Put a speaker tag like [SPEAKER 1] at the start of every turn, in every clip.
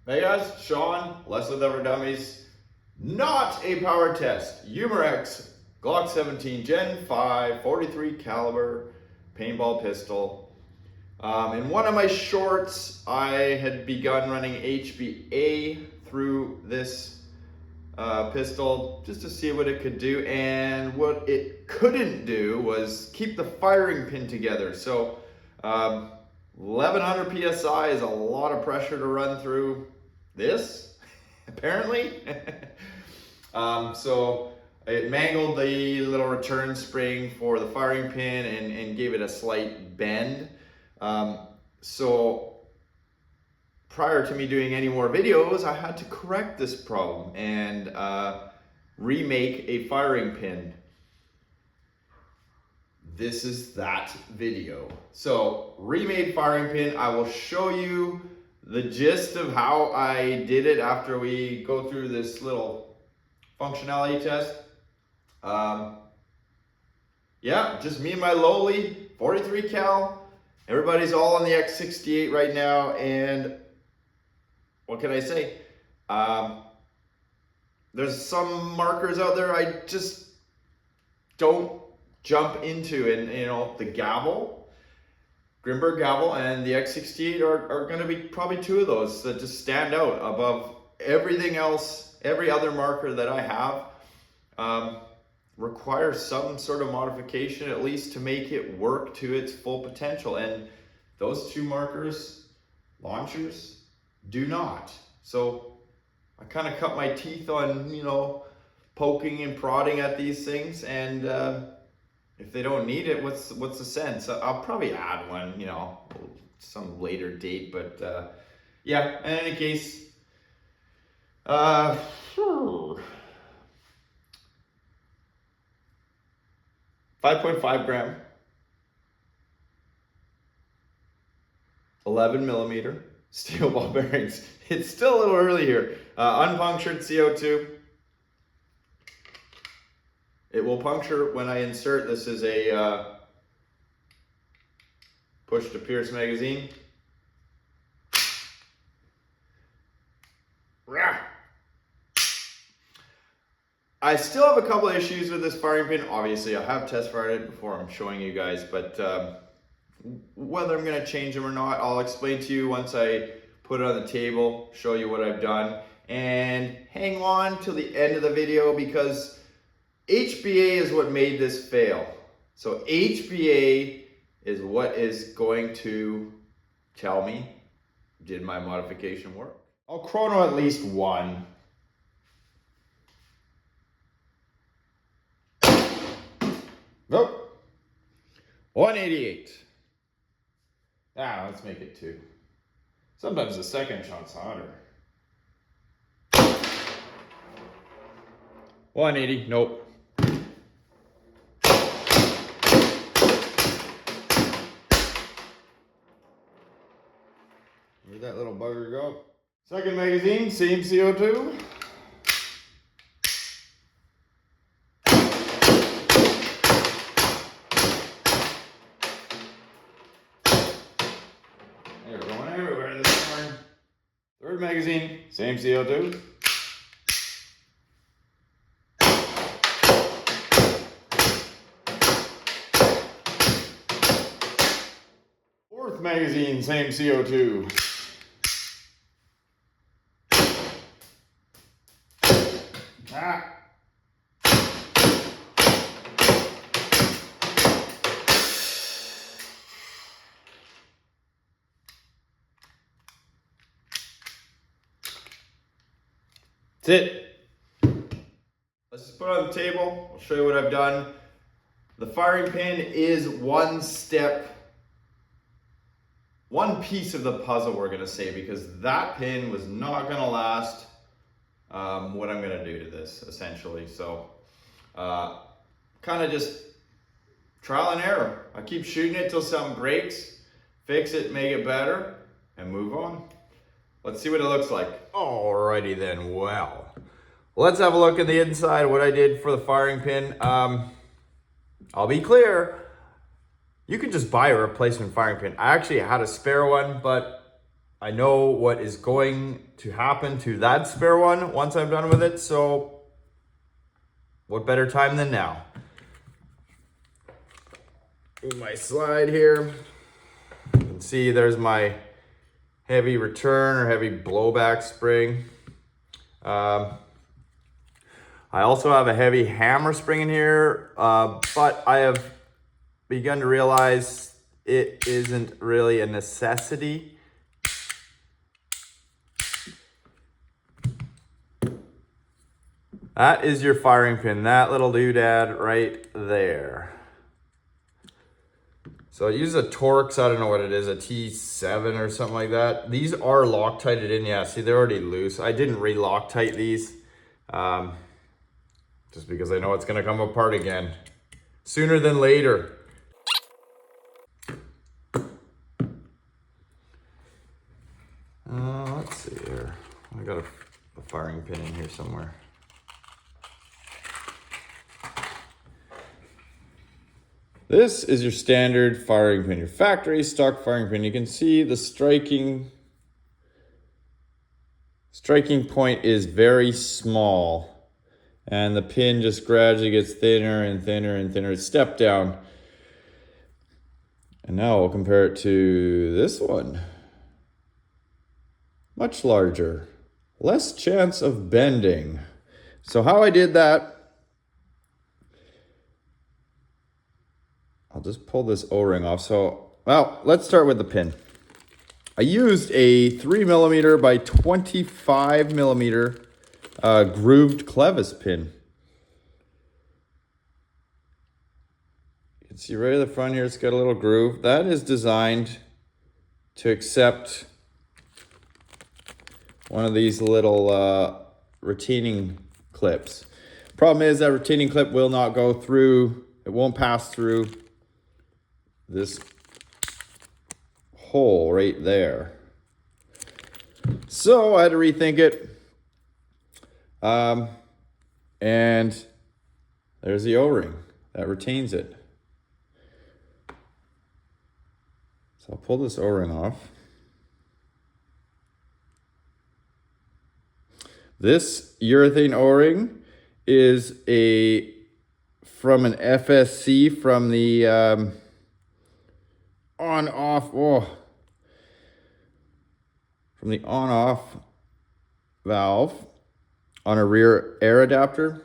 [SPEAKER 1] Hey guys, Sean, Less with Ever Dummies. Not a power test. Umarex Glock17 Gen5 43 caliber paintball pistol. In one of my shorts, I had begun running HPA through this pistol just to see what it could do, and what it couldn't do was keep the firing pin together. So 1100 psi is a lot of pressure to run through this, apparently. So it mangled the little return spring for the firing pin and gave it a slight bend. So prior to me doing any more videos, I had to correct this problem and remake a firing pin. This is that video. So remade firing pin. I will show you the gist of how I did it after we go through this little functionality test. Yeah, just me and my lowly 43 cal. Everybody's all on the X68 right now, and what can I say? There's some markers out there I just don't jump into, and you know, the gavel, Grimberg gavel, and the X68 are going to be probably two of those that just stand out above everything else. Every other marker that I have requires some sort of modification, at least to make it work to its full potential, and those two markers, launchers, do not. So I kind of cut my teeth on, you know, poking and prodding at these things, and if they don't need it, what's the sense? I'll probably add one, you know, some later date, but yeah, in any case, 5.5 gram, 11 millimeter steel ball bearings. It's still a little early here. Unpunctured CO2. It will puncture when I insert. This is a push to pierce magazine. I still have a couple of issues with this firing pin. Obviously, I have test fired it before. I'm showing you guys, but whether I'm going to change them or not, I'll explain to you once I put it on the table, show you what I've done, and hang on till the end of the video, because HPA is what made this fail. So HPA is what is going to tell me, did my modification work? I'll chrono at least one. Nope. 188. Let's make it 2. Sometimes the second shot's hotter. 180. Nope. Where'd that little bugger go? Second magazine, same CO2. They're going everywhere this morning. Third magazine, same CO2. Fourth magazine, same CO2. That's it. Let's just put it on the table. I'll show you what I've done. The firing pin is one piece of the puzzle, we're gonna say, because that pin was not gonna last what I'm gonna do to this, essentially. So kind of just trial and error. I keep shooting it till something breaks, fix it, make it better, and move on. Let's see what it looks like. Alrighty then, well, let's have a look at the inside, what I did for the firing pin. I'll be clear, you can just buy a replacement firing pin. I actually had a spare one, but I know what is going to happen to that spare one once I'm done with it, so what better time than now? Move my slide here. You can see there's my heavy return or heavy blowback spring. I also have a heavy hammer spring in here, but I have begun to realize it isn't really a necessity. That is your firing pin, that little doodad right there. So I use a Torx, I don't know what it is, a T7 or something like that. These are Loctited in, yeah, see they're already loose. I didn't re-Loctite these, just because I know it's gonna come apart again, sooner than later. Let's see here, I got a firing pin in here somewhere. This is your standard firing pin, your factory stock firing pin. You can see the striking point is very small, and the pin just gradually gets thinner and thinner and thinner. It's step down. And now we'll compare it to this one. Much larger, less chance of bending. So how I did that, I'll just pull this O-ring off. So, well, let's start with the pin. I used a 3mm by 25mm grooved clevis pin. You can see right at the front here, it's got a little groove. That is designed to accept one of these little retaining clips. Problem is that retaining clip will not go through, it won't pass through this hole right there. So I had to rethink it. And there's the O-ring that retains it. So I'll pull this O-ring off. This urethane O-ring is from an FSC from the from the on-off valve on a rear air adapter.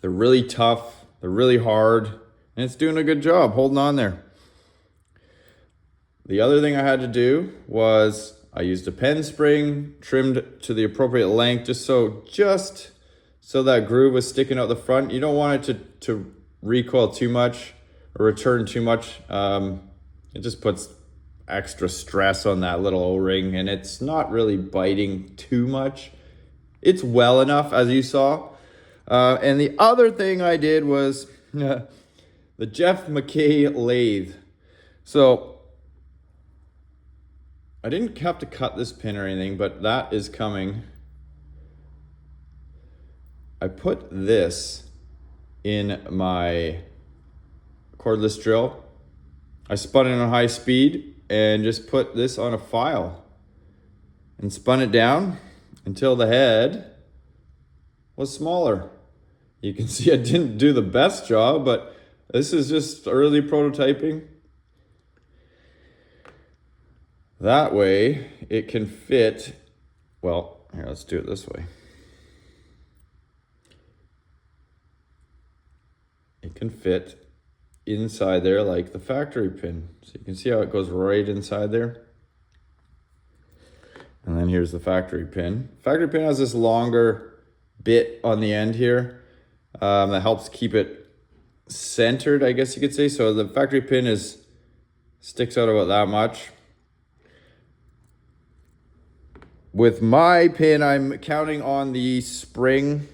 [SPEAKER 1] They're really tough, they're really hard, and it's doing a good job holding on there. The other thing I had to do was I used a pen spring trimmed to the appropriate length just so that groove was sticking out the front. You don't want it to recoil too much or return too much. It just puts extra stress on that little O-ring, and it's not really biting too much. It's well enough, as you saw. And the other thing I did was the Jeff McKay lathe. So I didn't have to cut this pin or anything, but that is coming. I put this in my cordless drill. I spun it on high speed and just put this on a file and spun it down until the head was smaller. You can see I didn't do the best job, but this is just early prototyping. That way it can fit, well, here, let's do it this way. It can fit inside there like the factory pin. So you can see how it goes right inside there. And then here's the factory pin. Factory pin has this longer bit on the end here that helps keep it centered, I guess you could say. So the factory pin sticks out about that much. With my pin, I'm counting on the spring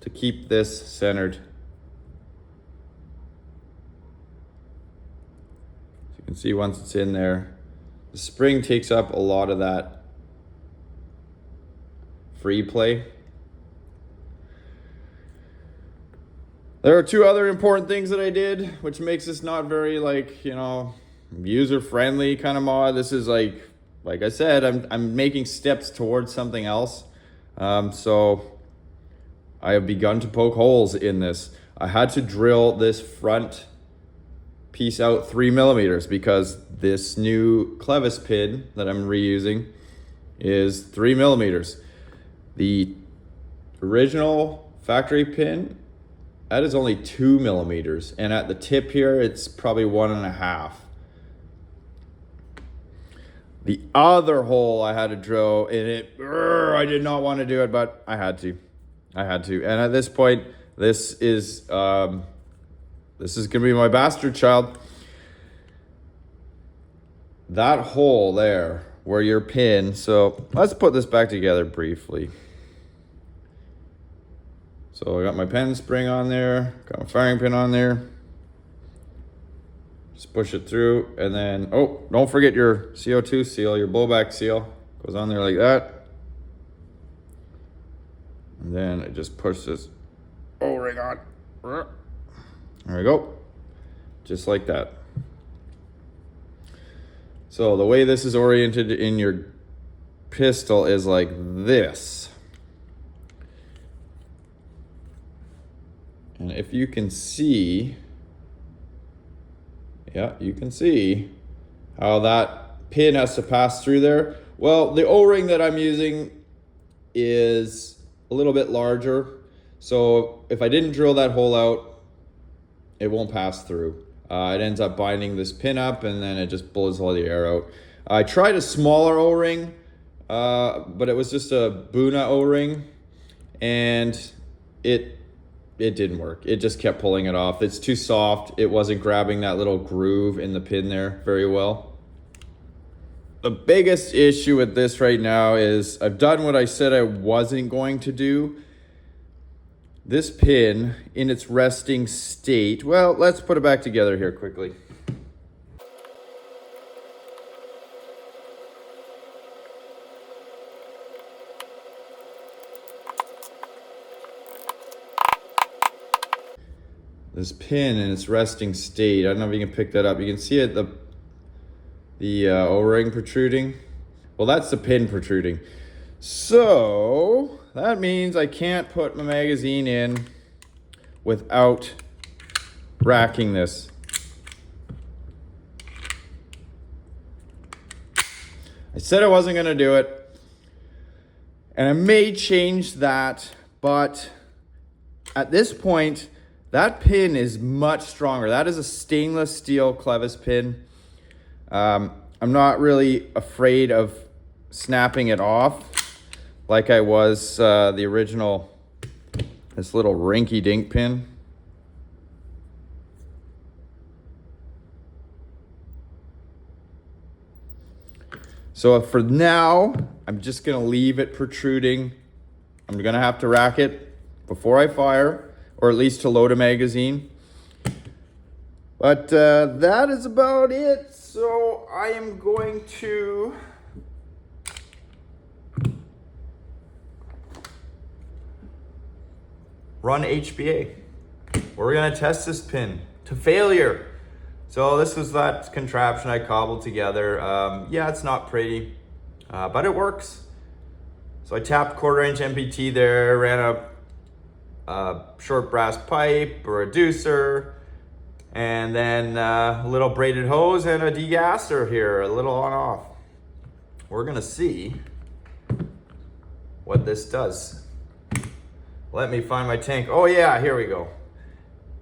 [SPEAKER 1] to keep this centered. You can see once it's in there, the spring takes up a lot of that free play. There are two other important things that I did, which makes this not very user-friendly kind of mod. This is like like I said, I'm making steps towards something else. So I have begun to poke holes in this. I had to drill this front piece out 3 millimeters because this new clevis pin that I'm reusing is 3 millimeters. The original factory pin, that is only 2 millimeters, and at the tip here it's probably 1.5. The other hole I had to drill in it, I did not want to do it, but I had to. And at this point, this is gonna be my bastard child. That hole there where your pin, so let's put this back together briefly. So I got my pen spring on there, got my firing pin on there. Just push it through, and then, oh, don't forget your CO2 seal, your blowback seal. Goes on there like that. And then it just pushes this O-ring on. There we go. Just like that. So the way this is oriented in your pistol is like this. And if you can see, yeah, you can see how that pin has to pass through there. Well, the O-ring that I'm using is a little bit larger. So if I didn't drill that hole out, it won't pass through. It ends up binding this pin up, and then it just blows all the air out. I tried a smaller O-ring, but it was just a Buna O-ring, and it didn't work. It just kept pulling it off. It's too soft. It wasn't grabbing that little groove in the pin there very well. The biggest issue with this right now is I've done what I said I wasn't going to do. This pin in its resting state, well, let's put it back together here quickly. This pin in its resting state, I don't know if you can pick that up. You can see it, the O-ring protruding. Well, that's the pin protruding. So that means I can't put my magazine in without racking this. I said I wasn't gonna do it, and I may change that, but at this point, that pin is much stronger. That is a stainless steel clevis pin. I'm not really afraid of snapping it off like I was the original, this little rinky-dink pin. So for now, I'm just gonna leave it protruding. I'm gonna have to rack it before I fire, or at least to load a magazine. But that is about it. So I am going to run HPA. We're gonna test this pin to failure. So this was that contraption I cobbled together. Yeah, it's not pretty, but it works. So I tapped 1/4 inch MPT there, ran a short brass pipe, a reducer, and then a little braided hose and a degasser here, a little on off. We're gonna see what this does. Let me find my tank. Oh yeah, here we go.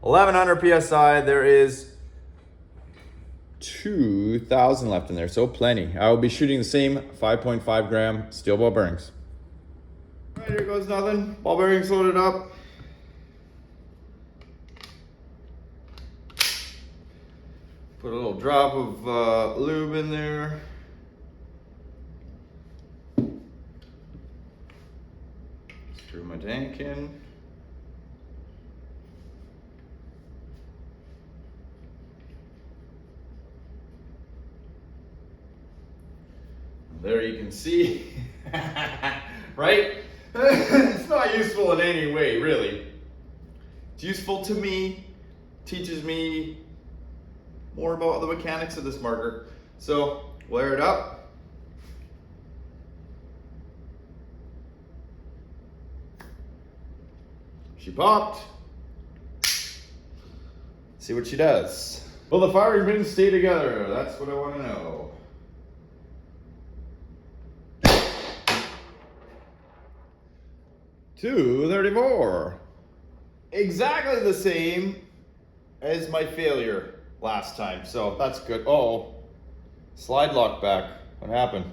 [SPEAKER 1] 1100 PSI, there is 2,000 left in there, so plenty. I will be shooting the same 5.5 gram steel ball bearings. All right, here goes nothing. Ball bearings loaded up. Put a little drop of lube in there. Screw my tank in. There you can see, right? It's not useful in any way, really. It's useful to me, teaches me more about the mechanics of this marker. So, wire it up. She popped. See what she does. Will the firing pins stay together? That's what I want to know. .234. Exactly the same as my failure last time, so that's good. Oh, slide lock back. What happened?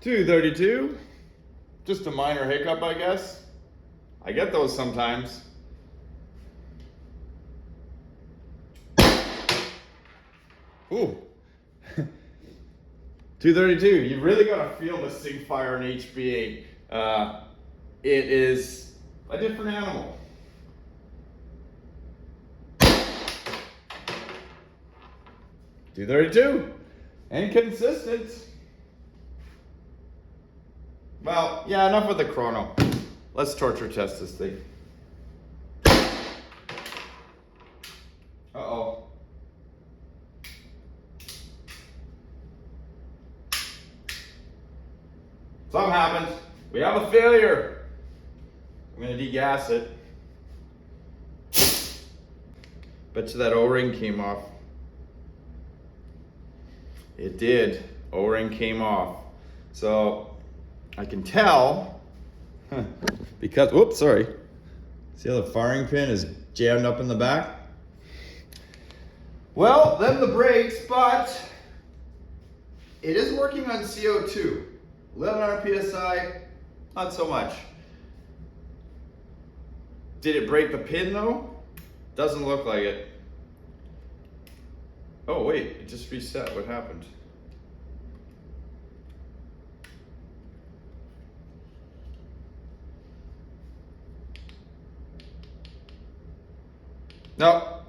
[SPEAKER 1] .232. Just a minor hiccup, I guess. I get those sometimes. Ooh. .232. You've really got to feel this thing fire in HPA. It is a different animal. .232. And consistent. Well, yeah, enough with the chrono. Let's torture test this thing. Uh-oh. Something happened. We have a failure. I'm gonna degas it. Bet you that O-ring came off. It did. O-ring came off. So I can tell because, whoops, sorry. See how the firing pin is jammed up in the back? Well, then the brakes, but it is working on CO2. 1100 PSI, not so much. Did it break the pin though? Doesn't look like it. Oh wait, it just reset. What happened? No,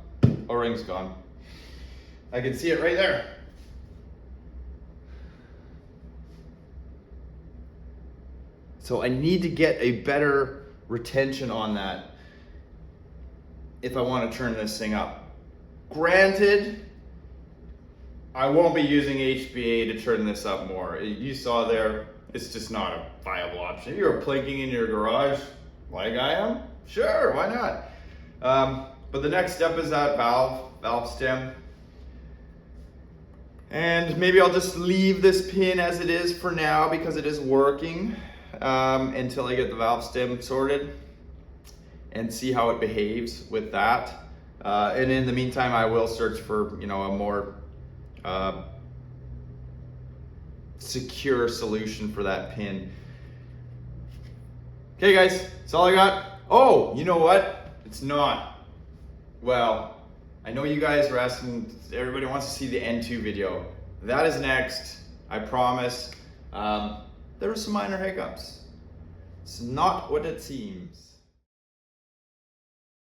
[SPEAKER 1] O-ring's gone. I can see it right there. So I need to get a better retention on that if I want to turn this thing up. Granted, I won't be using HPA to turn this up more. You saw there, it's just not a viable option. If you're plinking in your garage like I am, sure, why not? But the next step is that valve stem. And maybe I'll just leave this pin as it is for now because it is working until I get the valve stem sorted and see how it behaves with that. And in the meantime, I will search for, you know, a more secure solution for that pin. Okay guys, that's all I got. Oh, you know what? It's not. Well, I know you guys are asking, everybody wants to see the N2 video. That is next, I promise. There were some minor hiccups. It's not what it seems.